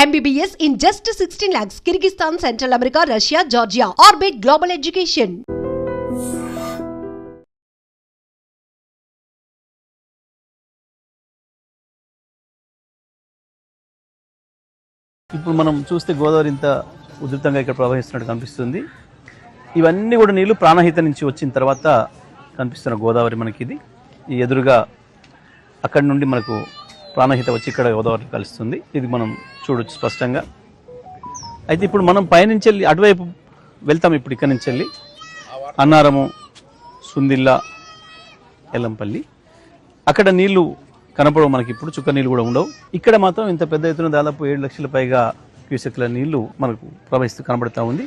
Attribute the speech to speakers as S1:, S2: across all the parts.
S1: MBBS in just 16 lakhs. Kyrgyzstan, Central America, Russia, Georgia. Orbit Global Education.
S2: ఇప్పుడు మనం చూస్తే గోదావరి ఇంత ఉధృతంగా ఇక్కడ ప్రవహిస్తున్నట్టు కనిపిస్తుంది. ఇవన్నీ కూడా నీళ్లు ప్రాణహిత నుంచి వచ్చిన తర్వాత కనిపిస్తున్న గోదావరి మనకి ఇది. ఈ ఎదురుగా అక్కడి నుండి మనకు ప్రాణహిత వచ్చి ఇక్కడ గోదావరి కలుస్తుంది. ఇది మనం చూడొచ్చు స్పష్టంగా. అయితే ఇప్పుడు మనం పైనుంచి వెళ్ళి అటువైపు వెళ్తాం. ఇప్పుడు ఇక్కడ నుంచి వెళ్ళి అన్నారము, సుందిల్లా, ఎల్లంపల్లి అక్కడ నీళ్లు కనపడవు మనకి. ఇప్పుడు చుక్క నీళ్ళు కూడా ఉండవు. ఇక్కడ మాత్రం ఇంత పెద్ద ఎత్తున దాదాపు 7 లక్షల పైగా క్యూసెక్ల నీళ్లు మనకు ప్రవహిస్తూ కనబడుతూ ఉంది.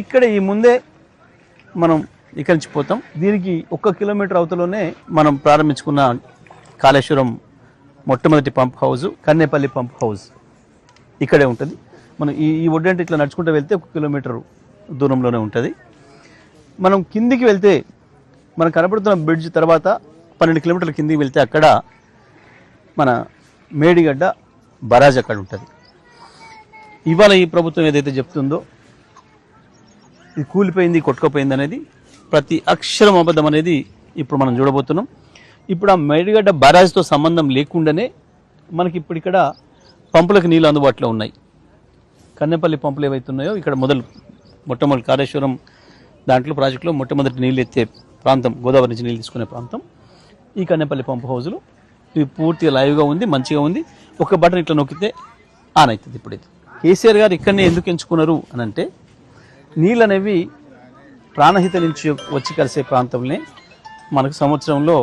S2: ఇక్కడ ఈ ముందే మనం ఇక్కడి నుంచి పోతాం. దీనికి 1 కిలోమీటర్ అవతలోనే మనం ప్రారంభించుకున్న కాళేశ్వరం మొట్టమొదటి pump house, Kannepalli pump house ఇక్కడే ఉంటుంది. మనం ఈ ఒడ్డంటే ఇట్లా నడుచుకుంటూ వెళ్తే 1 కిలోమీటర్ దూరంలోనే ఉంటుంది. మనం కిందికి వెళ్తే మనం కనబడుతున్న బ్రిడ్జ్ తర్వాత 12 కిలోమీటర్ల కిందికి వెళ్తే అక్కడ మన మేడిగడ్డ బరాజ్ అక్కడ ఉంటుంది. ఇవాళ ఈ ప్రభుత్వం ఏదైతే చెప్తుందో ఇది కూలిపోయింది, కొట్టుకుపోయింది అనేది ప్రతి అక్షరం అబద్ధం అనేది ఇప్పుడు మనం చూడబోతున్నాం. ఇప్పుడు ఆ మేడిగడ్డ బరాజ్తో సంబంధం లేకుండానే మనకి ఇప్పుడు ఇక్కడ పంపులకు నీళ్ళు అందుబాటులో ఉన్నాయి. కన్నెపల్లి పంపులు ఏవైతున్నాయో ఇక్కడ మొట్టమొదటి కాళేశ్వరం దాంట్లో ప్రాజెక్టులో మొట్టమొదటి నీళ్ళు ఎత్తే ప్రాంతం, గోదావరి నుంచి నీళ్ళు తీసుకునే ప్రాంతం ఈ కన్నెపల్లి పంపు హౌజులు. ఇవి పూర్తిగా లైవ్గా ఉంది, మంచిగా ఉంది. ఒక బటన్ ఇట్లా నొక్కితే ఆన్ అవుతుంది. ఇప్పుడు ఇది కేసీఆర్ గారు ఇక్కడనే ఎందుకు ఎంచుకున్నారు అని అంటే నీళ్ళు అనేవి ప్రాణహిత నుంచి వచ్చి కలిసే ప్రాంతంలో మనకు సంవత్సరంలో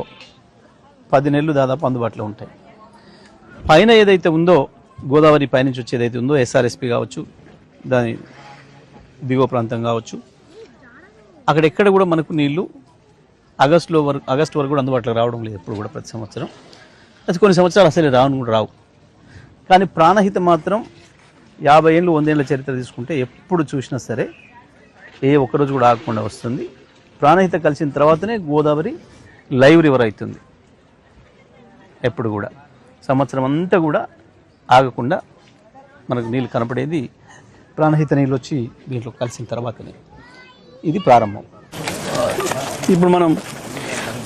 S2: 10 నెలలు దాదాపు అందుబాటులో ఉంటాయి. పైన ఏదైతే ఉందో గోదావరి పైనుంచి వచ్చి ఏదైతే ఉందో ఎస్ఆర్ఎస్పి కావచ్చు, దాని దిగువ ప్రాంతం కావచ్చు, అక్కడెక్కడ కూడా మనకు నీళ్లు ఆగస్టు వరకు కూడా అందుబాటులోకి రావడం లేదు. ఎప్పుడు కూడా ప్రతి సంవత్సరం అది కొన్ని సంవత్సరాలు అసలు రావు. కానీ ప్రాణహిత మాత్రం 50 ఏళ్ళు 100 ఏళ్ళ చరిత్ర తీసుకుంటే ఎప్పుడు చూసినా సరే ఏ ఒక్కరోజు కూడా ఆగకుండా వస్తుంది. ప్రాణహిత కలిసిన తర్వాతనే గోదావరి లైవ్ రివర్ అవుతుంది. ఎప్పుడు కూడా సంవత్సరం అంతా కూడా ఆగకుండా మనకు నీళ్ళు కనపడేది ప్రాణహిత నీళ్ళు వచ్చి దీంట్లో కలిసిన తర్వాతనే. ఇది ప్రారంభం. ఇప్పుడు మనం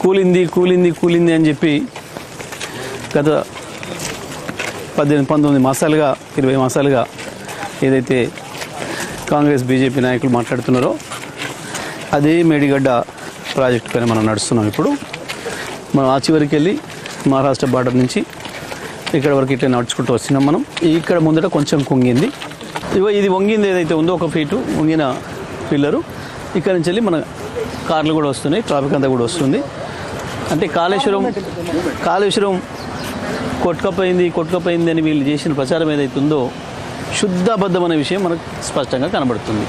S2: కూలింది అని చెప్పి గత 18-19 మాసాలుగా 20 మాసాలుగా ఏదైతే కాంగ్రెస్ బీజేపీ నాయకులు మాట్లాడుతున్నారో అదే మేడిగడ్డ ప్రాజెక్టు పైన మనం నడుస్తున్నాం. ఇప్పుడు మనం ఆ చివరికి వెళ్ళి మహారాష్ట్ర బార్డర్ నుంచి ఇక్కడ వరకు ఇట్లా నడుచుకుంటూ వస్తున్నాం. మనం ఇక్కడ ముందట కొంచెం కుంగింది. ఇది వంగింది ఏదైతే ఉందో 1 ఫీటు వంగిన పిల్లరు. ఇక్కడ నుంచి వెళ్ళి మన కార్లు కూడా వస్తున్నాయి, ట్రాఫిక్ అంతా కూడా వస్తుంది. అంటే కాళేశ్వరం కొట్టుకపోయింది అని వీళ్ళు చేసిన ప్రచారం ఏదైతే ఉందో శుద్ధబద్ధం అనే విషయం మనకు స్పష్టంగా కనబడుతుంది.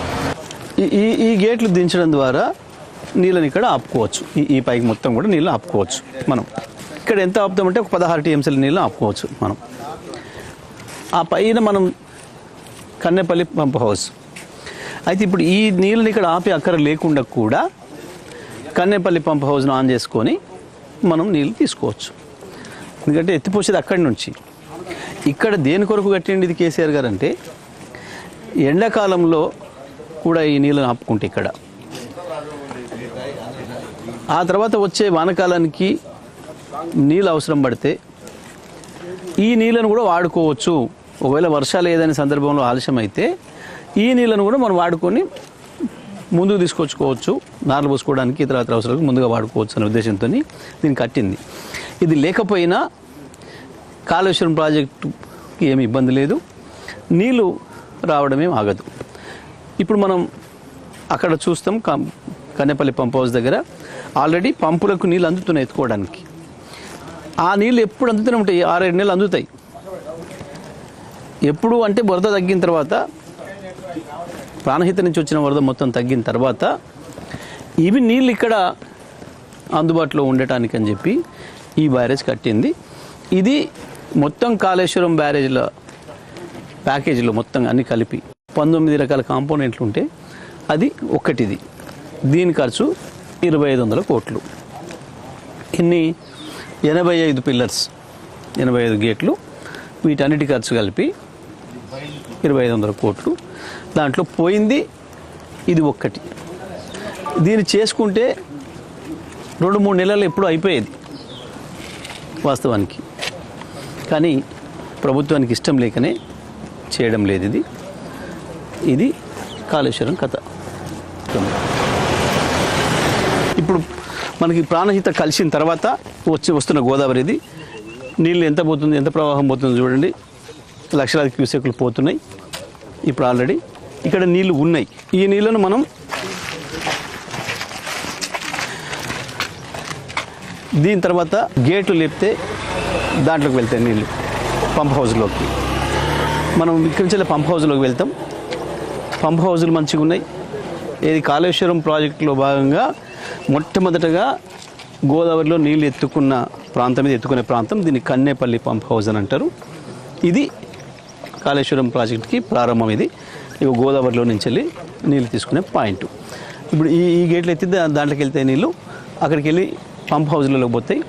S2: ఈ గేట్లు దించడం ద్వారా నీళ్ళని ఇక్కడ ఆపుకోవచ్చు. ఈ పైకి మొత్తం కూడా నీళ్ళు ఆపుకోవచ్చు. మనం ఇక్కడ ఎంత ఆపుతామంటే ఒక 16 టీఎంసీల నీళ్ళు ఆపుకోవచ్చు మనం. ఆ పైన మనం కన్నెపల్లి పంప్ హౌస్. అయితే ఇప్పుడు ఈ నీళ్ళని ఇక్కడ ఆపి అక్కర లేకుండా కూడా కన్నెపల్లి పంప్ హౌస్ను ఆన్ చేసుకొని మనం నీళ్ళు తీసుకోవచ్చు. ఎందుకంటే ఎత్తిపోసేది అక్కడి నుంచి. ఇక్కడ దేని కొరకు కట్టిండి ఇది కేసీఆర్ గారు అంటే ఎండాకాలంలో కూడా ఈ నీళ్ళని ఆపుకుంటే ఇక్కడ ఆ తర్వాత వచ్చే వానకాలానికి నీళ్ళు అవసరం పడితే ఈ నీళ్ళను కూడా వాడుకోవచ్చు. ఒకవేళ వర్షాలు ఏదైనా సందర్భంలో ఆలస్యం అయితే ఈ నీళ్ళను కూడా మనం వాడుకొని ముందుకు తీసుకొచ్చుకోవచ్చు. నార్లు పోసుకోవడానికి ఇతర అవసరాలకు ముందుగా వాడుకోవచ్చు అనే ఉద్దేశంతో దీన్ని కట్టింది. ఇది లేకపోయినా కాళేశ్వరం ప్రాజెక్టుకి ఏమి ఇబ్బంది లేదు, నీళ్ళు రావడమే ఆగదు. ఇప్పుడు మనం అక్కడ చూస్తాం కన్నెపల్లి పంప్ హౌస్ దగ్గర ఆల్రెడీ పంపులకు నీళ్ళు అందుతున్నాయి ఎత్తుకోవడానికి. ఆ నీళ్ళు ఎప్పుడు అందుతూనే ఉంటాయి, 6-7 నెలలు అందుతాయి. ఎప్పుడు అంటే వరద తగ్గిన తర్వాత, ప్రాణహిత నుంచి వచ్చిన వరద మొత్తం తగ్గిన తర్వాత ఇవి నీళ్ళు ఇక్కడ అందుబాటులో ఉండటానికి అని చెప్పి ఈ బ్యారేజ్ కట్టింది. ఇది మొత్తం కాళేశ్వరం బ్యారేజ్ల ప్యాకేజీలో మొత్తం అన్ని కలిపి 19 రకాల కాంపోనెంట్లు ఉంటే అది ఒక్కటిది. దీని ఖర్చు 2500 కోట్లు. ఇన్ని 85 పిల్లర్స్, 85 గేట్లు, వీటన్నిటి ఖర్చు కలిపి 2500 కోట్లు. దాంట్లో పోయింది ఇది ఒక్కటి. దీన్ని చేసుకుంటే 2-3 నెలలు ఎప్పుడు అయిపోయేది వాస్తవానికి. కానీ ప్రభుత్వానికి ఇష్టం లేకనే చేయడం లేదు. ఇది కాళేశ్వరం కథ. ఇప్పుడు మనకి ప్రాణహిత కలిసిన తర్వాత వస్తున్న గోదావరి ఇది. నీళ్ళు ఎంత పోతుంది, ఎంత ప్రవాహం పోతుందో చూడండి. లక్షలాది క్యూసెక్లు పోతున్నాయి ఇప్పుడు ఆల్రెడీ. ఇక్కడ నీళ్లు ఉన్నాయి. ఈ నీళ్ళను మనం దీని తర్వాత గేట్లు లేపితే దాంట్లోకి వెళ్తాయి నీళ్ళు పంప్ హౌస్లోకి. మనం ఇక్కడి నుంచి పంప్ హౌస్లోకి వెళ్తాం. పంప్ హౌజులు మంచిగా ఉన్నాయి. ఇది కాళేశ్వరం ప్రాజెక్టులో భాగంగా మొట్టమొదటగా గోదావరిలో నీళ్ళు ఎత్తుకున్న ప్రాంతం, ఇది ఎత్తుకునే ప్రాంతం. దీన్ని కన్నేపల్లి పంప్ హౌస్ అని అంటారు. ఇది కాళేశ్వరం ప్రాజెక్టుకి ప్రారంభం. ఇది ఇక గోదావరిలో నుంచి వెళ్ళి నీళ్ళు తీసుకునే పాయింట్. ఇప్పుడు ఈ గేట్లు ఎత్తి దాంట్లోకి వెళ్తే నీళ్ళు అక్కడికి వెళ్ళి పంప్ హౌజ్లలో పోతాయి.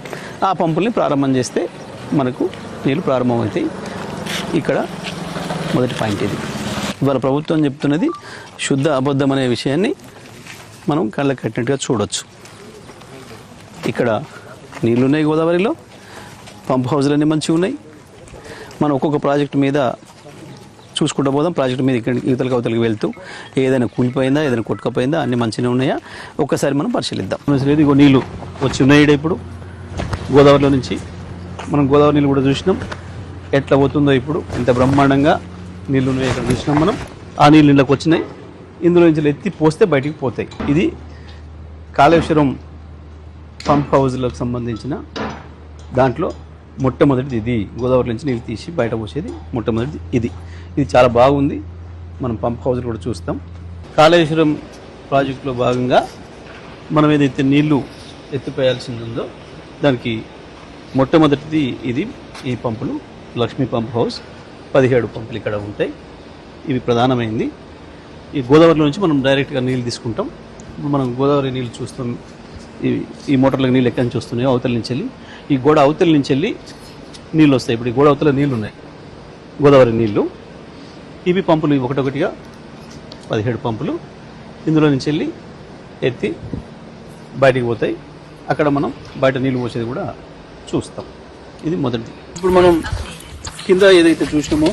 S2: ఆ పంపుల్ని ప్రారంభం చేస్తే మనకు నీళ్ళు ప్రారంభమవుతాయి. ఇక్కడ మొదటి పాయింట్ ఇది. ఇవాళ ప్రభుత్వం చెప్తున్నది శుద్ధ అబద్ధం అనే విషయాన్ని మనం కళ్ళకి కట్టినట్టుగా చూడవచ్చు. ఇక్కడ నీళ్ళు ఉన్నాయి గోదావరిలో, పంప్ హౌజులన్నీ మంచిగా ఉన్నాయి. మనం ఒక్కొక్క ప్రాజెక్టు మీద చూసుకుంటూ పోదాం. ప్రాజెక్టు మీద ఇక్కడ ఇవతలకి అవతలకి వెళ్తూ ఏదైనా కూలిపోయిందా, ఏదైనా కొట్టుకపోయిందా, అన్ని మంచిగా ఉన్నాయా ఒక్కసారి మనం పరిశీలిద్దాం. ఇగో నీళ్ళు వచ్చి ఉన్నాయి ఇప్పుడు గోదావరిలో నుంచి. మనం గోదావరి నీళ్ళు కూడా చూసినాం ఎట్లా పోతుందో. ఇప్పుడు ఎంత బ్రహ్మాండంగా నీళ్ళు ఉన్నాయి ఇక్కడ చూసినాం మనం. ఆ నీళ్ళు ఇళ్ళకి వచ్చినాయి. ఇందులో నుంచి ఎత్తి పోస్తే బయటికి పోతాయి. ఇది కాళేశ్వరం పంప్ హౌజ్లకు సంబంధించిన దాంట్లో మొట్టమొదటిది ఇది. గోదావరి నుంచి నీళ్ళు తీసి బయట పోసేది మొట్టమొదటిది ఇది. ఇది చాలా బాగుంది. మనం పంప్ హౌజ్లు కూడా చూస్తాం. కాళేశ్వరం ప్రాజెక్టులో భాగంగా మనం ఏదైతే నీళ్లు ఎత్తిపోయాల్సింది ఉందో దానికి మొట్టమొదటిది ఇది. ఈ పంపులు లక్ష్మీ పంప్ హౌస్. 17 పంపులు ఇక్కడ ఉంటాయి. ఇవి ప్రధానమైంది. ఈ గోదావరిలో నుంచి మనం డైరెక్ట్గా నీళ్ళు తీసుకుంటాం. ఇప్పుడు మనం గోదావరి నీళ్ళు చూస్తాం. ఈ మోటార్లకు నీళ్ళు ఎక్కడి నుంచి వస్తున్నాయో అవతల నుంచి వెళ్ళి ఈ గోడ అవతల నుంచి వెళ్ళి నీళ్ళు వస్తాయి. ఇప్పుడు ఈ గోడ అవతల నీళ్ళు ఉన్నాయి, గోదావరి నీళ్ళు. ఇవి పంపులు ఒకటొకటిగా 17 పంపులు. ఇందులో నుంచి వెళ్ళి ఎత్తి బయటికి పోతాయి. అక్కడ మనం బయట నీళ్ళు పోసేది కూడా చూస్తాం. ఇది మొదటిది. ఇప్పుడు మనం కింద ఏదైతే చూసినామో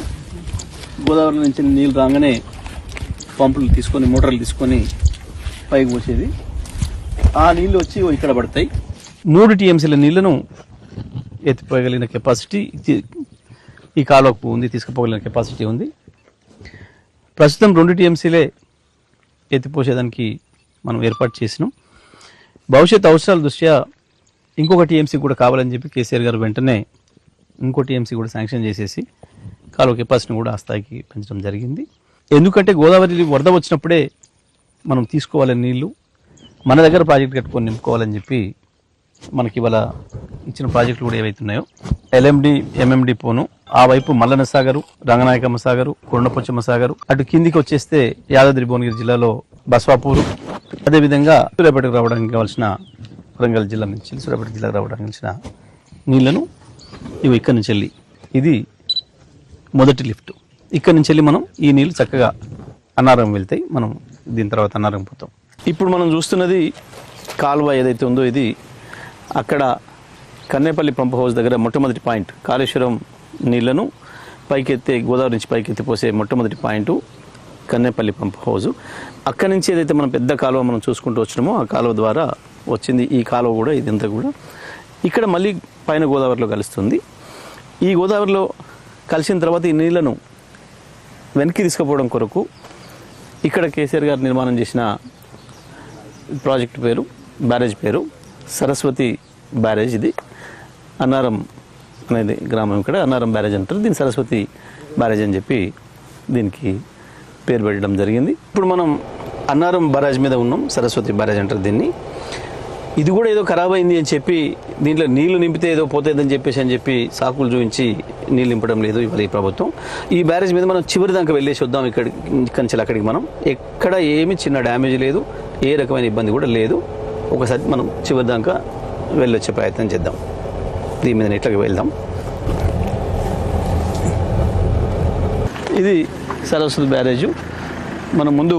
S2: గోదావరి నుంచి నీళ్ళు రాగానే పంపులు తీసుకొని, మోటార్లు తీసుకొని పైకి పోసేది. ఆ నీళ్ళు వచ్చి ఇక్కడ పడతాయి. 3 టీఎంసీల నీళ్లను ఎత్తిపోగలిగిన కెపాసిటీ ఈ కాలువకు ఉంది, తీసుకుపోగలిగిన కెపాసిటీ ఉంది. ప్రస్తుతం 2 టీఎంసీలే ఎత్తిపోసేదానికి మనం ఏర్పాటు చేసినాం. భవిష్యత్ అవసరాల దృష్ట్యా ఇంకొక టీఎంసీ కూడా కావాలని చెప్పి కేసీఆర్ గారు వెంటనే ఇంకో టీఎంసీ కూడా శాంక్షన్ చేసేసి కాలువ కెపాసిటీని కూడా ఆ స్థాయికి పెంచడం జరిగింది. ఎందుకంటే గోదావరి వరద వచ్చినప్పుడే మనం తీసుకోవాలని నీళ్లు మన దగ్గర ప్రాజెక్ట్ కట్టుకొని నింపుకోవాలని చెప్పి మనకి ఇవాళ ఇచ్చిన ప్రాజెక్టులు కూడా ఏవైతున్నాయో ఎల్ఎండి, ఎంఎండి పోను, ఆ వైపు మల్లన్న సాగరు, రంగనాయకమ్మ సాగరు, కొండపోచమ్మ సాగరు, అటు కిందికి వచ్చేస్తే యాదాద్రి భువనగిరి జిల్లాలో బస్వాపూరు, అదేవిధంగా సూర్యాపేటకు రావడానికి కావాల్సిన వరంగల్ జిల్లా నుంచి సూర్యాపేట జిల్లాకు రావడానికి కావాల్సిన నీళ్లను ఇవి ఇక్కడి నుంచి వెళ్ళి ఇది మొదటి లిఫ్ట్. ఇక్కడి నుంచి వెళ్ళి మనం ఈ నీళ్ళు చక్కగా అన్నారం వెళ్తాయి. మనం దీని తర్వాత అన్నారం పోతాం. ఇప్పుడు మనం చూస్తున్నది కాలువ ఏదైతే ఉందో ఇది అక్కడ కన్నేపల్లి పంప్ హౌస్ దగ్గర మొట్టమొదటి పాయింట్. కాళేశ్వరం నీళ్లను పైకెత్తే, గోదావరి నుంచి పైకెత్తి పోసే మొట్టమొదటి పాయింట్ కన్నేపల్లి పంప్ హౌస్. అక్కడి నుంచి ఏదైతే మనం పెద్ద కాలువ మనం చూసుకుంటూ వచ్చినామో ఆ కాలువ ద్వారా వచ్చింది ఈ కాలువ కూడా. ఇదంతా కూడా ఇక్కడ మళ్ళీ పైన గోదావరిలో కలుస్తుంది. ఈ గోదావరిలో కలిసిన తర్వాత ఈ నీళ్లను వెనక్కి తీసుకుపోవడం కొరకు ఇక్కడ కేసీఆర్ గారు నిర్మాణం చేసిన ప్రాజెక్ట్ పేరు, బ్యారేజ్ పేరు సరస్వతి బ్యారేజ్. ఇది అన్నారం అనేది గ్రామం, ఇక్కడ అన్నారం బ్యారేజ్ అంటారు. దీన్ని సరస్వతి బ్యారేజ్ అని చెప్పి దీనికి పేరు పెట్టడం జరిగింది. ఇప్పుడు మనం అన్నారం బ్యారేజ్ మీద ఉన్నాం. సరస్వతి బ్యారేజ్ అంటారు దీన్ని. ఇది కూడా ఏదో ఖరాబ్ అయింది అని చెప్పి దీంట్లో నీళ్లు నింపితే ఏదో పోతుందని చెప్పి సాకులు చూపించి నీళ్ళు నింపడం లేదు ఇవాళ ఈ ప్రభుత్వం. ఈ బ్యారేజ్ మీద మనం చివరి దాకా వెళ్ళేసి వద్దాం. ఇక్కడి నుంచి అక్కడికి మనం ఎక్కడ ఏమి చిన్న డ్యామేజ్ లేదు, ఏ రకమైన ఇబ్బంది కూడా లేదు. ఒకసారి మనం చివరి దాకా వెళ్ళొచ్చే ప్రయత్నం చేద్దాం. దీని మీద ఇట్లా వెళ్దాం. ఇది సరస్వతి బ్యారేజు. మనం ముందు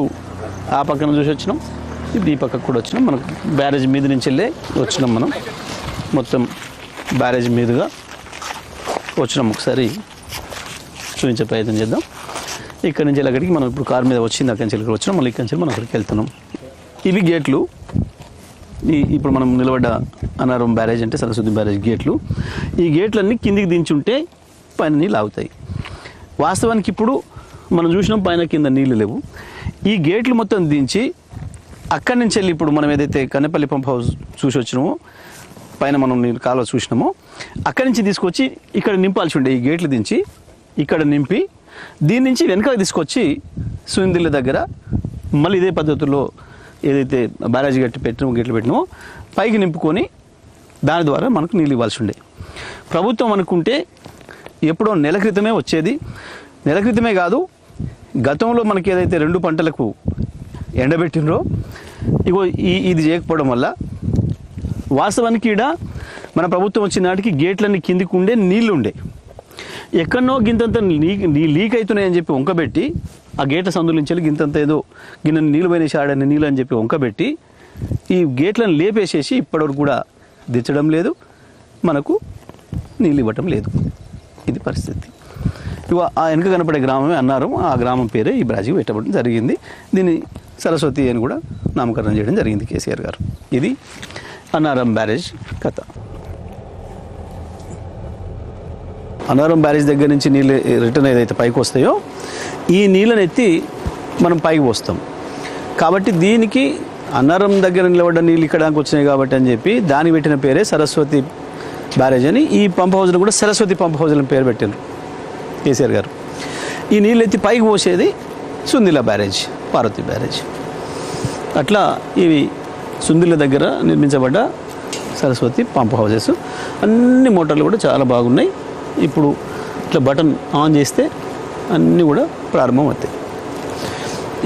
S2: ఆ పక్కన చూసి వచ్చినాం, ఇప్పుడు ఈ పక్కకు కూడా వచ్చినాం. మనకు బ్యారేజ్ మీద నుంచి వెళ్ళే వచ్చినాం. మనం మొత్తం బ్యారేజ్ మీదుగా వచ్చినాం. ఒకసారి చూపించే ప్రయత్నం చేద్దాం. ఇక్కడి నుంచి అక్కడికి మనం ఇప్పుడు కారు మీద వచ్చింది, అక్కడి నుంచి ఇక్కడికి వచ్చినాం. మళ్ళీ ఇక్కడి నుంచి మనం అక్కడికి వెళ్తున్నాం. ఇవి గేట్లు. ఇప్పుడు మనం నిలబడ్డ అన్నారం బ్యారేజ్ అంటే సరస్వతి బ్యారేజ్ గేట్లు. ఈ గేట్లన్నీ కిందికి దించుంటే పైన నీళ్ళు ఆగుతాయి. వాస్తవానికి ఇప్పుడు మనం చూసినాం పైన కింద నీళ్ళు లేవు. ఈ గేట్లు మొత్తం దించి అక్కడి నుంచి వెళ్ళి ఇప్పుడు మనం ఏదైతే కన్నెపల్లి పంప్ హౌస్ చూసి వచ్చినామో, పైన మనం నీళ్ళు కాలువ చూసినామో, అక్కడి నుంచి తీసుకొచ్చి ఇక్కడ నింపాల్సి ఉండే. ఈ గేట్లు దించి ఇక్కడ నింపి దీని నుంచి వెనకాల తీసుకొచ్చి సుందిళ్ళ దగ్గర మళ్ళీ ఇదే పద్ధతిలో ఏదైతే బ్యారేజ్ గట్టి పెట్టినామో, గేట్లు పెట్టినామో పైకి నింపుకొని దాని ద్వారా మనకు నీళ్ళు ఇవ్వాల్సి ఉండే. ప్రభుత్వం అనుకుంటే ఎప్పుడో నెల క్రితమే వచ్చేది. నెల క్రితమే కాదు, గతంలో మనకి ఏదైతే 2 పంటలకు ఎండబెట్టినరో ఇగో ఇది చేయకపోవడం వల్ల వాస్తవానికి ఈడ మన ప్రభుత్వం వచ్చిన నాటికి గేట్లన్నీ కిందికి ఉండే, నీళ్ళు ఉండే. ఎక్కడనో గింతంత లీక్ అవుతున్నాయని చెప్పి వంకబెట్టి ఆ గేట్ల సందుల నుంచి వెళ్ళి గింతంత ఏదో గిన్నె నీళ్ళు పోయిన ఆడని నీళ్ళు అని చెప్పి వంకబెట్టి ఈ గేట్లను లేపేసేసి ఇప్పటివరకు కూడా దించడం లేదు, మనకు నీళ్ళు ఇవ్వటం లేదు. ఇది పరిస్థితి. ఇక ఆ వెనుక కనపడే గ్రామమే అన్నారం. ఆ గ్రామం పేరే ఈ బ్యారేజీకి పెట్టబడడం జరిగింది. దీన్ని సరస్వతి అని కూడా నామకరణం చేయడం జరిగింది కేసీఆర్ గారు. ఇది అన్నారం బ్యారేజ్ కథ. అన్నారం బ్యారేజ్ దగ్గర నుంచి నీళ్ళు రిటర్న్ ఏదైతే పైకి వస్తాయో ఈ నీళ్ళని ఎత్తి మనం పైకి పోస్తాం. కాబట్టి దీనికి అన్నారం దగ్గర నిలబడ్డ నీళ్ళు ఇక్కడానికి వచ్చినాయి కాబట్టి అని చెప్పి దానికి పెట్టిన పేరే సరస్వతి బ్యారేజ్ అని. ఈ పంప్ హౌస్లో కూడా సరస్వతి పంప్ హౌస్ అని పేరు పెట్టారు కేసీఆర్ గారు. ఈ నీళ్ళు ఎత్తి పైకి పోసేది సుందిళ్ళ బ్యారేజ్, పార్వతి బ్యారేజ్. అట్లా ఇవి సుందిళ్ళ దగ్గర నిర్మించబడ్డ సరస్వతి పంప్ హౌసెస్. అన్ని మోటార్లు కూడా చాలా బాగున్నాయి. ఇప్పుడు ఇట్లా బటన్ ఆన్ చేస్తే అన్నీ కూడా ప్రారంభం అవుతాయి.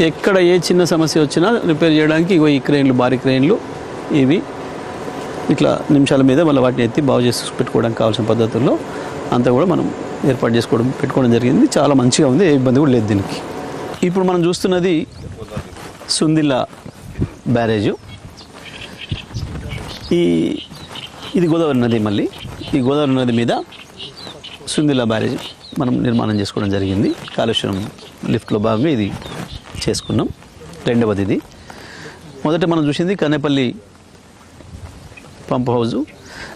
S2: ఎక్కడ ఏ చిన్న సమస్య వచ్చినా రిపేర్ చేయడానికి ఇగో ఈ క్రెయిన్లు, భారీ క్రెయిన్లు, ఇవి ఇట్లా నిమిషాల మీద మళ్ళీ వాటిని ఎత్తి బాగు చేసి పెట్టుకోవడానికి కావాల్సిన పద్ధతుల్లో అంతా కూడా మనం ఏర్పాటు పెట్టుకోవడం జరిగింది. చాలా మంచిగా ఉంది, ఏ ఇబ్బంది కూడా లేదు దీనికి. ఇప్పుడు మనం చూస్తున్నది సుందిళ్ళ బ్యారేజు. ఇది గోదావరి నది. మళ్ళీ ఈ గోదావరి నది మీద సుందిళ్ళ బ్యారేజ్ మనం నిర్మాణం చేసుకోవడం జరిగింది. కాళేశ్వరం లిఫ్ట్లో భాగంగా ఇది చేసుకున్నాం. రెండవది ఇది. మొదట మనం చూసింది కన్నెపల్లి పంప్ హౌజు.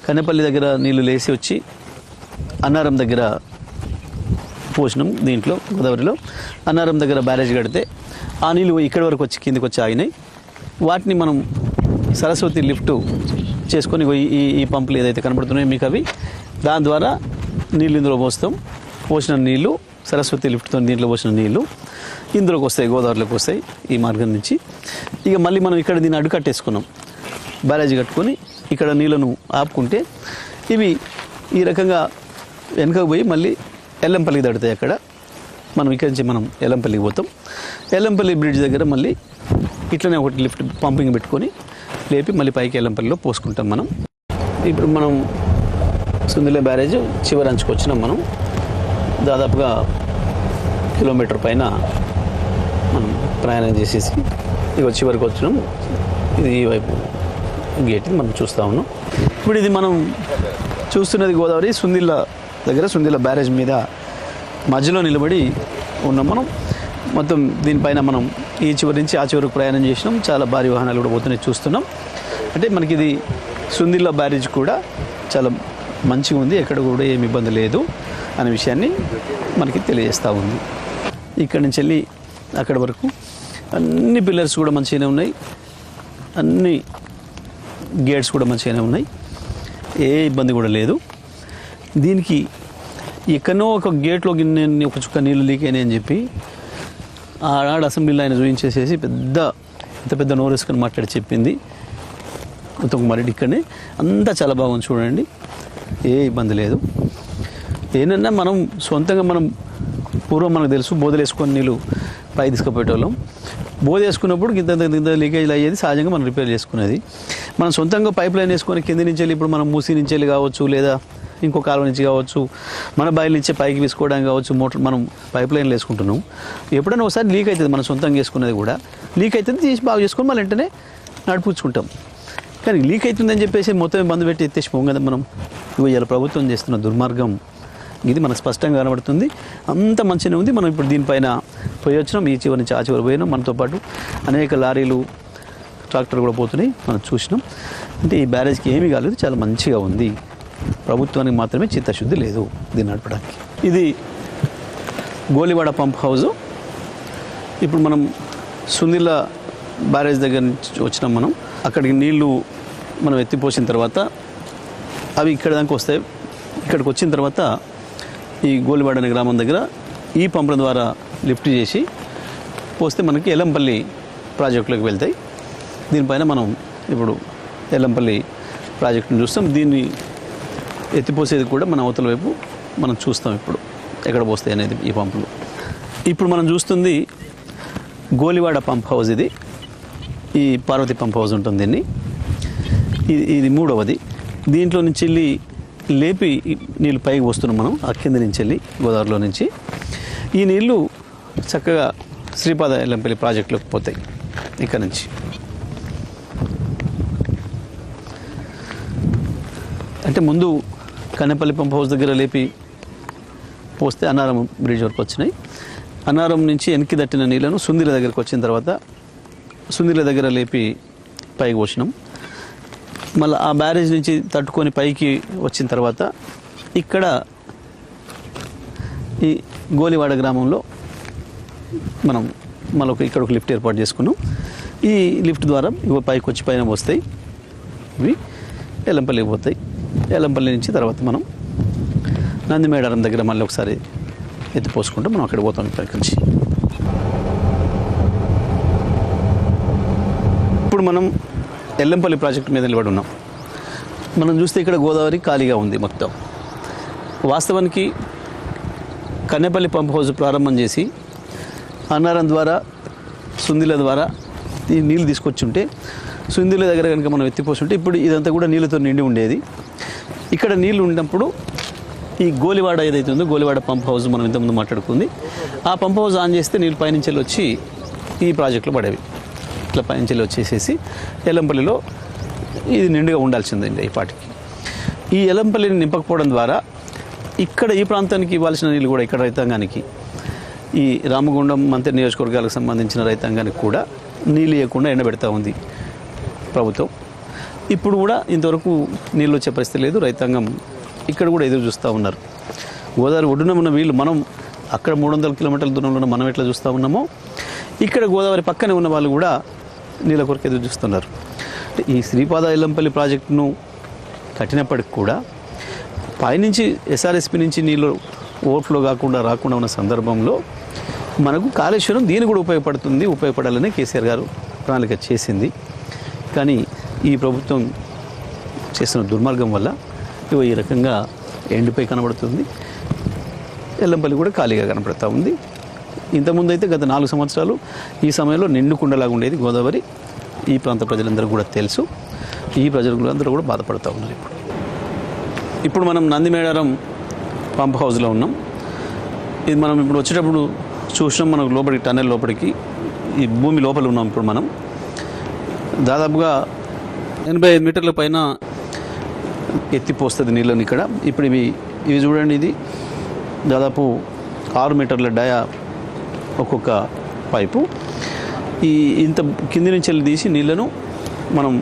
S2: కన్నెపల్లి దగ్గర నీళ్లు లేసి వచ్చి అన్నారం దగ్గర పోసినాం. దీంట్లో గోదావరిలో అన్నారం దగ్గర బ్యారేజ్ కడితే ఆ నీళ్ళు ఇక్కడి వరకు వచ్చి కిందికి వచ్చి ఆగినాయి. వాటిని మనం సరస్వతి లిఫ్ట్ చేసుకొని ఈ పంపులు ఏదైతే కనబడుతున్నాయో మీకు అవి, దాని ద్వారా నీళ్ళు ఇందులో పోసిన నీళ్ళు సరస్వతి లిఫ్ట్తో దీంట్లో పోసిన నీళ్ళు ఇందులోకి వస్తాయి, గోదావరిలోకి వస్తాయి ఈ మార్గం నుంచి. ఇక మళ్ళీ మనం ఇక్కడ దీన్ని అడ్డుకట్టేసుకున్నాం. బ్యారేజ్ కట్టుకొని ఇక్కడ నీళ్ళను ఆపుకుంటే ఇవి ఈ రకంగా వెనకకు పోయి మళ్ళీ ఎల్లంపల్లికి తడుతాయి. అక్కడ మనం ఇక్కడి నుంచి మనం ఎల్లంపల్లికి పోతాం. ఎల్లంపల్లి బ్రిడ్జ్ దగ్గర మళ్ళీ ఇట్లనే ఒకటి లిఫ్ట్ పంపింగ్ పెట్టుకొని లేపి మళ్ళీ పైకి ఎల్లంపల్లిలో పోసుకుంటాం మనం. ఇప్పుడు మనం సుందిళ్ళ బ్యారేజ్ చివరి అంచుకు వచ్చినాం. మనం దాదాపుగా కిలోమీటర్ పైన మనం ప్రయాణం చేసేసి ఇక చివరికి వచ్చినాం. ఇది ఈ వైపు గేట్ మనం చూస్తూ ఉన్నాం. ఇప్పుడు ఇది మనం చూస్తున్నది గోదావరి సుందిళ్ళ దగ్గర, సుందిళ్ళ బ్యారేజ్ మీద మధ్యలో నిలబడి ఉన్నాం మనం. మొత్తం దీనిపైన మనం ఈ చివరి నుంచి ఆ చివరికి ప్రయాణం చేసినాం. చాలా భారీ వాహనాలు కూడా పోతున్నాయి చూస్తున్నాం. అంటే మనకి ఇది సుందిళ్ళ బ్యారేజ్ కూడా చాలా మంచిగా ఉంది, ఎక్కడ కూడా ఏమి ఇబ్బంది లేదు అనే విషయాన్ని మనకి తెలియజేస్తూ ఉంది. ఇక్కడి నుంచి వెళ్ళి అక్కడి వరకు అన్ని పిల్లర్స్ కూడా మంచిగానే ఉన్నాయి, అన్ని గేట్స్ కూడా మంచిగానే ఉన్నాయి, ఏ ఇబ్బంది కూడా లేదు. దీనికి ఎక్కడో ఒక గేట్లో ఒక చుక్క నీళ్ళు లీక్ అయినాయి అని చెప్పి ఆడ అసెంబ్లీలో ఆయన చూపించేసేసి ఎంత పెద్ద నోరేసుకొని మాట్లాడి చెప్పింది ఉత్తమ్ కుమార్ రెడ్డి. ఇక్కడనే అంతా చాలా బాగుంది చూడండి, ఏ ఇబ్బంది లేదు. ఏంటన్నా మనం సొంతంగా పూర్వం మనకు తెలుసు బోధలు వేసుకొని నీళ్ళు పై తీసుకుపోయేటోళ్ళం. బోధ వేసుకున్నప్పుడు ఇంత లీకేజ్ అయ్యేది, సహజంగా మనం రిపేర్ చేసుకునేది. మనం సొంతంగా పైప్ లైన్ వేసుకొని కింది నుంచి వెళ్ళి ఇప్పుడు మనం మూసి నుంచి వెళ్ళి కావచ్చు లేదా ఇంకో కాలువ నుంచి కావచ్చు, మన బాయిల నుంచే పైకి వేసుకోవడానికి కావచ్చు, మోటార్ మనం పైప్ లైన్లు వేసుకుంటున్నాం. ఎప్పుడైనా ఒకసారి లీక్ అవుతుంది, మనం సొంతంగా వేసుకునేది కూడా లీక్ అవుతుంది, తీసి బాగు చేసుకొని మళ్ళీ వెంటనే నడిపించుకుంటాం. కానీ లీక్ అవుతుందని చెప్పేసి మొత్తం బంద్ పెట్టి ఎత్తేసిపోం కదా మనం. ఇవాళ ప్రభుత్వం చేస్తున్న దుర్మార్గం ఇది మనకు స్పష్టంగా కనబడుతుంది. అంత మంచిగా ఉంది. మనం ఇప్పుడు దీనిపైన పోయి వచ్చినాం, ఈ చివరి నుంచి ఆ చివరి పోయినాం. మనతో పాటు అనేక లారీలు, ట్రాక్టర్ కూడా పోతున్నాయి, మనం చూసినాం. అంటే ఈ బ్యారేజ్కి ఏమీ కాలేదు, చాలా మంచిగా ఉంది. ప్రభుత్వానికి మాత్రమే చిత్తశుద్ధి లేదు దీన్ని నడపడానికి. ఇది గోలివాడ పంప్ హౌజు. ఇప్పుడు మనం సుందిల్ల బ్యారేజ్ దగ్గర నుంచి వచ్చినాం. మనం అక్కడికి నీళ్లు మనం ఎత్తిపోసిన తర్వాత అవి ఇక్కడ దాకా వస్తాయి. ఇక్కడికి వచ్చిన తర్వాత ఈ గోలివాడ అనే గ్రామం దగ్గర ఈ పంపుల ద్వారా లిఫ్ట్ చేసి పోస్తే మనకి ఎల్లంపల్లి ప్రాజెక్టులోకి వెళ్తాయి. దీనిపైన మనం ఇప్పుడు ఎల్లంపల్లి ప్రాజెక్టును చూస్తాం. దీన్ని ఎత్తిపోసేది కూడా మన అవతల వైపు మనం చూస్తాం ఇప్పుడు ఎక్కడ పోస్తాయి అనేది ఈ పంపులు. ఇప్పుడు మనం చూస్తుంది గోలివాడ పంప్ హౌస్. ఇది ఈ పార్వతి పంప్ హౌస్ ఉంటుంది. దీన్ని ఇది మూడవది. దీంట్లో నుంచి వెళ్ళి లేపి నీళ్ళు పైకి వస్తున్నాం మనం ఆ కింద నుంచి వెళ్ళి గోదావరిలో నుంచి. ఈ నీళ్ళు చక్కగా శ్రీపాద ఎల్లంపల్లి ప్రాజెక్టులోకి పోతాయి ఇక్కడ నుంచి. అంటే ముందు కన్నెపల్లి పంప్ హౌస్ దగ్గర లేపి పోస్తే అన్నారం బ్రిడ్జ్ వరకు వచ్చినాయి. అన్నారం నుంచి వెనక్కి దట్టిన నీళ్ళను సుందిల దగ్గరికి వచ్చిన తర్వాత సుందిల దగ్గర లేపి పైకి పోసినాం. మళ్ళీ ఆ బ్యారేజ్ నుంచి తట్టుకొని పైకి వచ్చిన తర్వాత ఇక్కడ ఈ గోలివాడ గ్రామంలో మనం మళ్ళీ ఇక్కడ ఒక లిఫ్ట్ ఏర్పాటు చేసుకున్నాం. ఈ లిఫ్ట్ ద్వారా ఇవి పైకి వచ్చి పైన వస్తాయి, ఇవి ఎల్లంపల్లికి పోతాయి. ఎల్లంపల్లి నుంచి తర్వాత మనం నందిమేడారం దగ్గర మళ్ళీ ఒకసారి ఎత్తిపోసుకుంటే మనం అక్కడికి పోతాం. ఇక్కడి నుంచి ఇప్పుడు మనం ఎల్లంపల్లి ప్రాజెక్టు మీద నిలబడి ఉన్నాం. మనం చూస్తే ఇక్కడ గోదావరి ఖాళీగా ఉంది మొత్తం. వాస్తవానికి కన్నెపల్లి పంప్ హౌస్ ప్రారంభం చేసి అన్నారం ద్వారా సుందిల ద్వారా ఈ నీళ్ళు తీసుకొచ్చుంటే సుందిల దగ్గర కనుక మనం ఎత్తిపోతుంటే ఇప్పుడు ఇదంతా కూడా నీళ్ళతో నిండి ఉండేది. ఇక్కడ నీళ్ళు ఉన్నప్పుడు ఈ గోలివాడ ఏదైతే ఉందో గోలివాడ పంప్ హౌస్ మనం ఇంతకుముందు మాట్లాడుకుంది, ఆ పంప్ హౌస్ ఆన్ చేస్తే నీళ్ళు పైనుంచి వచ్చి ఈ ప్రాజెక్టులో పడేవి. ఇట్లా పైనుంచి వచ్చేసేసి ఎల్లంపల్లిలో ఇది నిండుగా ఉండాల్సిందండి ఈ పాటికి. ఈ ఎల్లంపల్లిని నింపకపోవడం ద్వారా ఇక్కడ ఈ ప్రాంతానికి ఇవ్వాల్సిన నీళ్ళు కూడా ఇక్కడ రైతాంగానికి, ఈ రామగుండం మంత్రి నియోజకవర్గాలకు సంబంధించిన రైతాంగానికి కూడా నీళ్ళు ఇవ్వకుండా ఎండబెడతా ఉంది ప్రభుత్వం. ఇప్పుడు కూడా ఇంతవరకు నీళ్ళు వచ్చే పరిస్థితి లేదు. రైతాంగం ఇక్కడ కూడా ఎదురు చూస్తూ ఉన్నారు. గోదావరి ఒడ్డున ఉన్న వీళ్ళు, మనం అక్కడ 300 కిలోమీటర్ల దూరంలో ఉన్న మనం ఎట్లా చూస్తూ ఉన్నామో ఇక్కడ గోదావరి పక్కనే ఉన్న వాళ్ళు కూడా నీళ్ళ కొరకు ఎదురు చూస్తున్నారు. ఈ శ్రీపాద ఎల్లంపల్లి ప్రాజెక్టును కట్టినప్పటికి కూడా పైనుంచి ఎస్ఆర్ఎస్పి నుంచి నీళ్ళు ఓవర్ఫ్లో రాకుండా ఉన్న సందర్భంలో మనకు కాళేశ్వరం దీని కూడా ఉపయోగపడాలని కేసీఆర్ గారు ప్రణాళిక చేసింది. కానీ ఈ ప్రభుత్వం చేసిన దుర్మార్గం వల్ల ఈ రకంగా ఎండిపోయి కనబడుతుంది. ఎల్లంపల్లి కూడా ఖాళీగా కనబడుతూ ఉంది. ఇంతకుముందు అయితే గత 4 సంవత్సరాలు ఈ సమయంలో నిండుకుండలాగా ఉండేది గోదావరి. ఈ ప్రాంత ప్రజలందరూ కూడా తెలుసు. ఈ ప్రజలందరూ కూడా బాధపడుతూ ఉన్నారు. ఇప్పుడు మనం నందిమేడారం పంప్ హౌస్లో ఉన్నాం. ఇది మనం ఇప్పుడు వచ్చేటప్పుడు చూసినాం. మనకు లోపలికి టన్నెల్ లోపలికి ఈ భూమి లోపల ఉన్నాం. ఇప్పుడు మనం దాదాపుగా 85 మీటర్ల పైన ఎత్తిపోస్తుంది నీళ్ళని ఇక్కడ. ఇప్పుడు ఇవి చూడండి, ఇది దాదాపు 6 మీటర్ల డయా ఒక్కొక్క పైపు. ఇంత కింది నుంచి వెళ్ళి తీసి నీళ్ళను మనం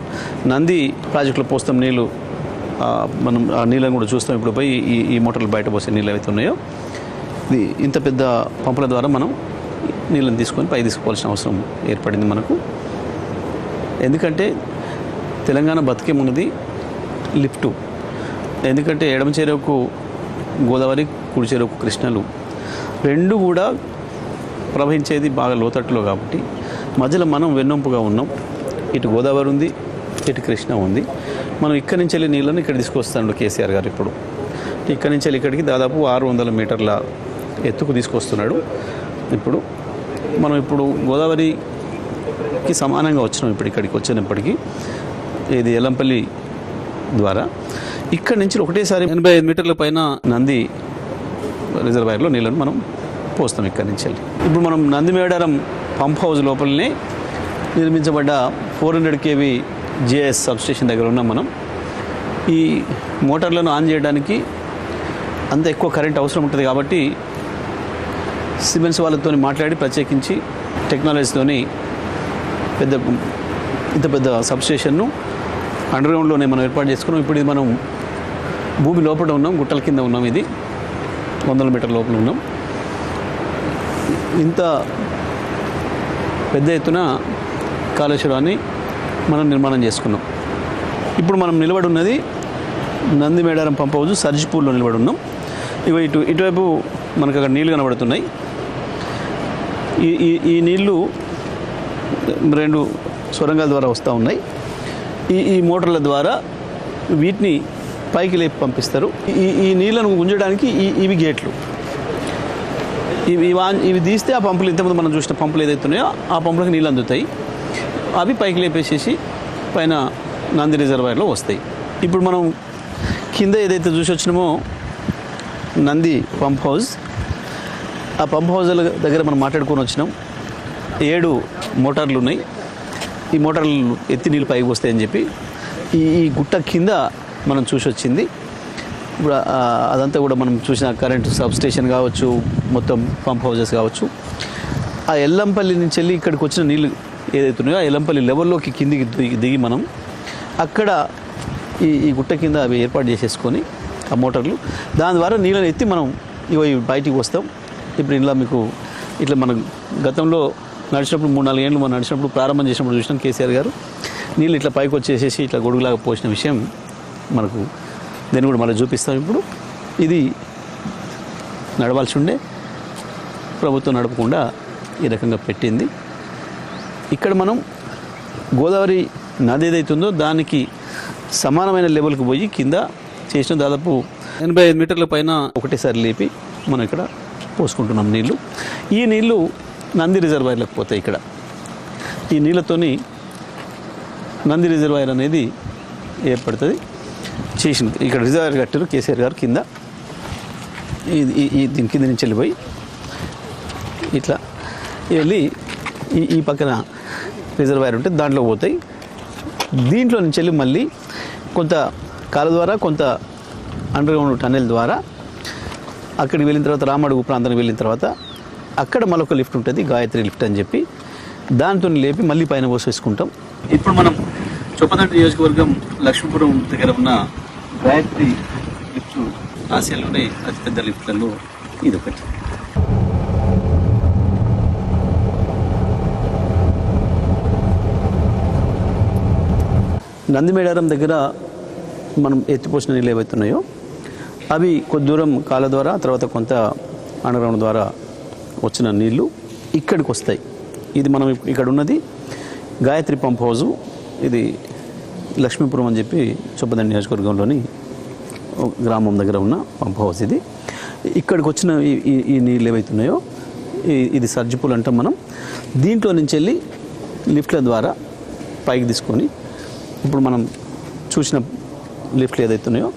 S2: నంది ప్రాజెక్టులో పోస్తాం. నీళ్ళు మనం ఆ నీళ్ళని కూడా చూస్తాం. ఇప్పుడు పోయి ఈ మోటార్లు బయట పోసే నీళ్ళు ఏవైతే ఉన్నాయో ఇది ఇంత పెద్ద పంపుల ద్వారా మనం నీళ్ళని తీసుకొని పై తీసుకోవాల్సిన అవసరం ఏర్పడింది మనకు. ఎందుకంటే తెలంగాణ బతికేమున్నది లిఫ్టు. ఎందుకంటే ఎడమ చెరువుకు గోదావరి, కుడి చెరువుకు కృష్ణలు రెండు కూడా ప్రవహించేది బాగా లోతట్టులో కాబట్టి మధ్యలో మనం వెన్నొంపుగా ఉన్నాం. ఇటు గోదావరి ఉంది, ఇటు కృష్ణ ఉంది. మనం ఇక్కడి నుంచి వెళ్ళి నీళ్ళని ఇక్కడ తీసుకొస్తాడు కేసీఆర్ గారు. ఇప్పుడు ఇక్కడి నుంచి వెళ్ళి ఇక్కడికి దాదాపు 600 మీటర్ల ఎత్తుకు తీసుకొస్తున్నాడు. ఇప్పుడు మనం గోదావరికి సమానంగా వచ్చినాం. ఇప్పుడు ఇక్కడికి వచ్చినప్పటికీ ఇది ఎల్లంపల్లి ద్వారా ఇక్కడ నుంచి ఒకటేసారి 85 మీటర్ల పైన నంది రిజర్వాయర్లో నీళ్ళను మనం పోస్తాం ఇక్కడి నుంచి వెళ్ళి. ఇప్పుడు మనం నంది మేడారం పంప్ హౌస్ లోపలనే నిర్మించబడ్డ 400 kV JS సబ్స్టేషన్ దగ్గర ఉన్నాం మనం. ఈ మోటార్లను ఆన్ చేయడానికి అంత ఎక్కువ కరెంట్ అవసరం ఉంటుంది కాబట్టి సిమెన్స్ వాళ్ళతో మాట్లాడి ప్రత్యేకించి టెక్నాలజీతోని ఇంత పెద్ద సబ్స్టేషన్ను అండర్గ్రౌండ్లోనే మనం ఏర్పాటు చేసుకున్నాం. ఇప్పుడు ఇది మనం భూమి లోపల ఉన్నాం, గుట్టల కింద ఉన్నాం. ఇది 100 మీటర్ల లోపల ఉన్నాం. ఇంత పెద్ద ఎత్తున కాళేశ్వరాన్ని మనం నిర్మాణం చేసుకున్నాం. ఇప్పుడు మనం నిలబడి ఉన్నది నంది మేడారం పంప్ హౌస్ సర్జిపూర్లో నిలబడి ఉన్నాం. ఇటువైపు మనకు అక్కడ నీళ్లు కనబడుతున్నాయి. ఈ నీళ్లు 2 సొరంగాల ద్వారా వస్తూ ఉన్నాయి. ఈ మోటార్ల ద్వారా వీటిని పైకి లేపి పంపిస్తారు. ఈ నీళ్లను గుంజడానికి ఇవి గేట్లు. ఇవి తీస్తే ఆ పంపులు ఇంతకుముందు మనం చూసిన పంపులు ఏదైతే ఉన్నాయో ఆ పంపులకు నీళ్ళు అందుతాయి. అవి పైకి లేపేసేసి పైన నంది రిజర్వాయర్లో వస్తాయి. ఇప్పుడు మనం కింద ఏదైతే చూసి వచ్చినామో నంది పంప్ హౌస్, ఆ పంప్ హౌస్ల దగ్గర మనం మాట్లాడుకొని వచ్చినాం. 7 మోటార్లు ఉన్నాయి. ఈ మోటార్లు ఎత్తి నీళ్ళు పైకి వస్తాయని చెప్పి ఈ గుట్ట కింద మనం చూసి వచ్చింది. ఇప్పుడు అదంతా కూడా మనం చూసిన కరెంటు సబ్స్టేషన్ కావచ్చు, మొత్తం పంప్ హౌజెస్ కావచ్చు. ఆ ఎల్లంపల్లి నుంచి వెళ్ళి ఇక్కడికి వచ్చిన నీళ్ళు ఏదైతే ఉన్నాయో ఆ ఎల్లంపల్లి లెవెల్లోకి కిందికి దిగి మనం అక్కడ ఈ గుట్ట కింద అవి ఏర్పాటు చేసేసుకొని ఆ మోటార్లు దాని ద్వారా నీళ్ళని ఎత్తి మనం ఇవి బయటికి వస్తాం. ఇప్పుడు ఇలా మీకు ఇట్లా మనం గతంలో నడిచినప్పుడు 3-4 ఏళ్ళు మనం నడిచినప్పుడు ప్రారంభం చేసినప్పుడు చూసినాం. కేసీఆర్ గారు నీళ్ళు ఇట్లా పైకి వచ్చేసేసి ఇట్లా గొడుగులాగా పోసిన విషయం మనకు దీన్ని కూడా మళ్ళీ చూపిస్తాం. ఇప్పుడు ఇది నడవాల్సి ఉండే, ప్రభుత్వం నడపకుండా ఈ రకంగా పెట్టింది. ఇక్కడ మనం గోదావరి నది ఏదైతుందో దానికి సమానమైన లెవెల్కి పోయి కింద చేసిన దాదాపు 85 మీటర్ల పైన ఒకటేసారి లేపి మనం ఇక్కడ పోసుకుంటున్నాం నీళ్ళు. ఈ నీళ్ళు నంది రిజర్వాయర్లకు పోతాయి. ఇక్కడ ఈ నీళ్ళతోని నంది రిజర్వాయర్ అనేది ఏర్పడుతుంది. చేసింది ఇక్కడ రిజర్వాయర్ కట్టారు కేసీఆర్ గారు కింద. దీని కింద నుంచి వెళ్ళిపోయి ఇట్లా వెళ్ళి ఈ పక్కన రిజర్వాయర్ ఉంటే దాంట్లో పోతాయి. దీంట్లో నుంచి వెళ్ళి మళ్ళీ కొంత కాల ద్వారా కొంత అండర్గ్రౌండ్ టన్నెల్ ద్వారా అక్కడికి వెళ్ళిన తర్వాత రామడుగు ప్రాంతానికి వెళ్ళిన తర్వాత అక్కడ మరొక లిఫ్ట్ ఉంటుంది, గాయత్రి లిఫ్ట్ అని చెప్పి దాంతో లేపి మళ్ళీ పైన పోసేసుకుంటాం. ఇప్పుడు మనం చొప్పదండి నియోజకవర్గం లక్ష్మీపురం దగ్గర ఉన్న గాయత్రి లిఫ్ట్ ఆసియాలోనే అతిపెద్ద లిఫ్ట్లలో ఇది ఒకటి. నందిమేడారం దగ్గర మనం ఎత్తిపోసిన నీళ్ళు ఏవైతున్నాయో అవి కొద్ది దూరం కాల ద్వారా తర్వాత కొంత అండర్గ్రౌండ్ ద్వారా వచ్చిన నీళ్లు ఇక్కడికి వస్తాయి. ఇది మనం ఇక్కడ ఉన్నది గాయత్రి పంప్ హౌజు. ఇది లక్ష్మీపురం అని చెప్పి చొప్పదండి నియోజకవర్గంలోని గ్రామం దగ్గర ఉన్న పంప్ హౌస్. ఇది ఇక్కడికి వచ్చిన ఈ నీళ్ళు ఏవైతున్నాయో ఇది సర్జిపూల్ అంటాం మనం. దీంట్లో నుంచి వెళ్ళి లిఫ్ట్ల ద్వారా పైకి తీసుకొని ఇప్పుడు మనం చూసిన లిఫ్ట్లు ఏదైతున్నాయో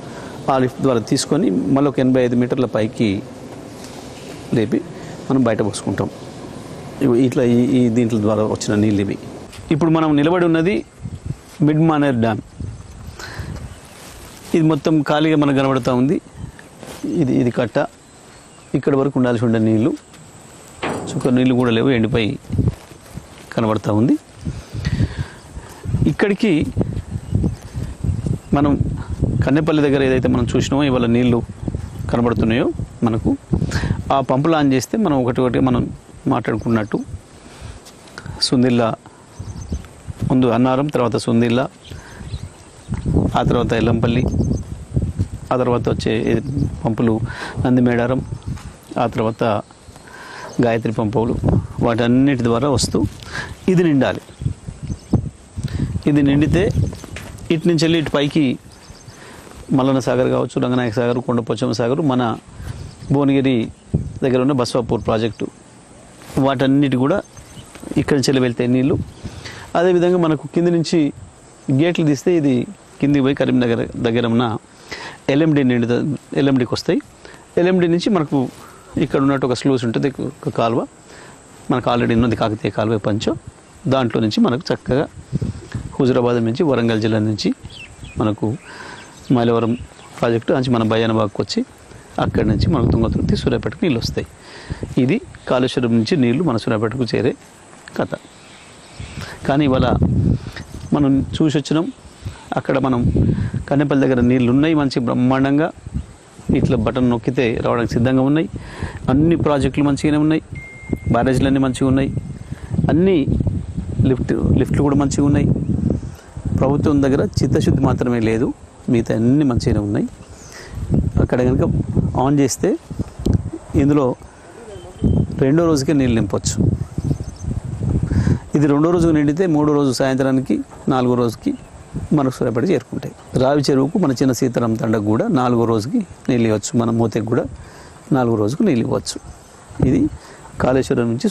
S2: ఆ లిఫ్ట్ ద్వారా తీసుకొని మళ్ళీ ఒక 85 మీటర్ల పైకి లేపి మనం బయట పోసుకుంటాం. ఇట్లా ఈ దీంట్ల ద్వారా వచ్చిన నీళ్ళు ఇవి. ఇప్పుడు మనం నిలబడి ఉన్నది మిడ్ మానేర్ డ్యామ్. ఇది మొత్తం ఖాళీగా మనకు కనబడుతూ ఉంది. ఇది కట్ట. ఇక్కడ వరకు ఉండాల్సి ఉండే నీళ్ళు చుక్క నీళ్ళు కూడా లేవు, ఎండిపోయి కనబడుతూ ఉంది. ఇక్కడికి మనం కన్నెపల్లి దగ్గర ఏదైతే మనం చూసినామో ఇవాళ నీళ్లు కనబడుతున్నాయో మనకు ఆ పంపులు ఆన్ చేస్తే మనం ఒకటి మనం మాట్లాడుకున్నట్టు సుందిల్ల ముందు అన్నారం, తర్వాత సుందిల్ల, ఆ తర్వాత ఎల్లంపల్లి, ఆ తర్వాత వచ్చే పంపులు నందిమేడారం, ఆ తర్వాత గాయత్రి పంపులు, వాటన్నిటి ద్వారా వస్తూ ఇది నిండాలి. ఇది నిండితే ఇటు నుంచి వెళ్ళి ఇటు పైకి మల్లన్న సాగర్ కావచ్చు, రంగనాయక సాగర్, కొండపోచమ్మ సాగర్, మన భువనగిరి దగ్గర ఉన్న బస్వాపూర్ ప్రాజెక్టు, వాటన్నిటి కూడా ఇక్కడి నుంచి వెళ్ళి వెళ్తాయి నీళ్ళు. అదేవిధంగా మనకు కింది నుంచి గేట్లు తీస్తే ఇది కిందికి పోయి కరీంనగర్ దగ్గర ఉన్న ఎల్ఎండికి వస్తాయి. ఎల్ఎండి నుంచి మనకు ఇక్కడ ఉన్నట్టు ఒక స్లూస్ ఉంటుంది, ఒక కాలువ మనకు ఆల్రెడీ ఉన్నది కాకతీయ కాలువ పంచం. దాంట్లో నుంచి మనకు చక్కగా హుజురాబాద్ నుంచి వరంగల్ జిల్లా నుంచి మనకు మైలవరం ప్రాజెక్టు నుంచి మన బయ్యానబాగ్కి వచ్చి అక్కడి నుంచి మనకు తుంగతుర్తి సూర్యాపేటకు నీళ్ళు వస్తాయి. ఇది కాళేశ్వరం నుంచి నీళ్లు మన సూర్యాపేటకు చేరే కథ. కానీ ఇవాళ మనం చూసి వచ్చినాం, అక్కడ మనం కన్నెపల్లి దగ్గర నీళ్ళు ఉన్నాయి, మంచి బ్రహ్మాండంగా ఇట్లా బటన్ నొక్కితే రావడానికి సిద్ధంగా ఉన్నాయి. అన్ని ప్రాజెక్టులు మంచిగానే ఉన్నాయి, బ్యారేజ్లు అన్నీ మంచిగా ఉన్నాయి, అన్నీ లిఫ్ట్లు కూడా మంచిగా ఉన్నాయి. ప్రభుత్వం దగ్గర చిత్తశుద్ధి మాత్రమే లేదు, మిగతా అన్నీ మంచిగానే ఉన్నాయి. అక్కడ కనుక ఆన్ చేస్తే ఇందులో రెండో రోజుకే నీళ్ళు నింపొచ్చు. ఇది రెండో రోజుకు నిండితే మూడో రోజు సాయంత్రానికి, నాలుగో రోజుకి మనకు సూర్యాపేట చేరుకుంటాయి. రావి చెరువుకు మన చిన్న సీతారాం తండకు కూడా నాలుగో రోజుకి నీళ్ళు ఇవ్వచ్చు, మన మూతకి కూడా నాలుగో రోజుకు నీళ్ళు ఇవ్వచ్చు. ఇది కాళేశ్వరం నుంచి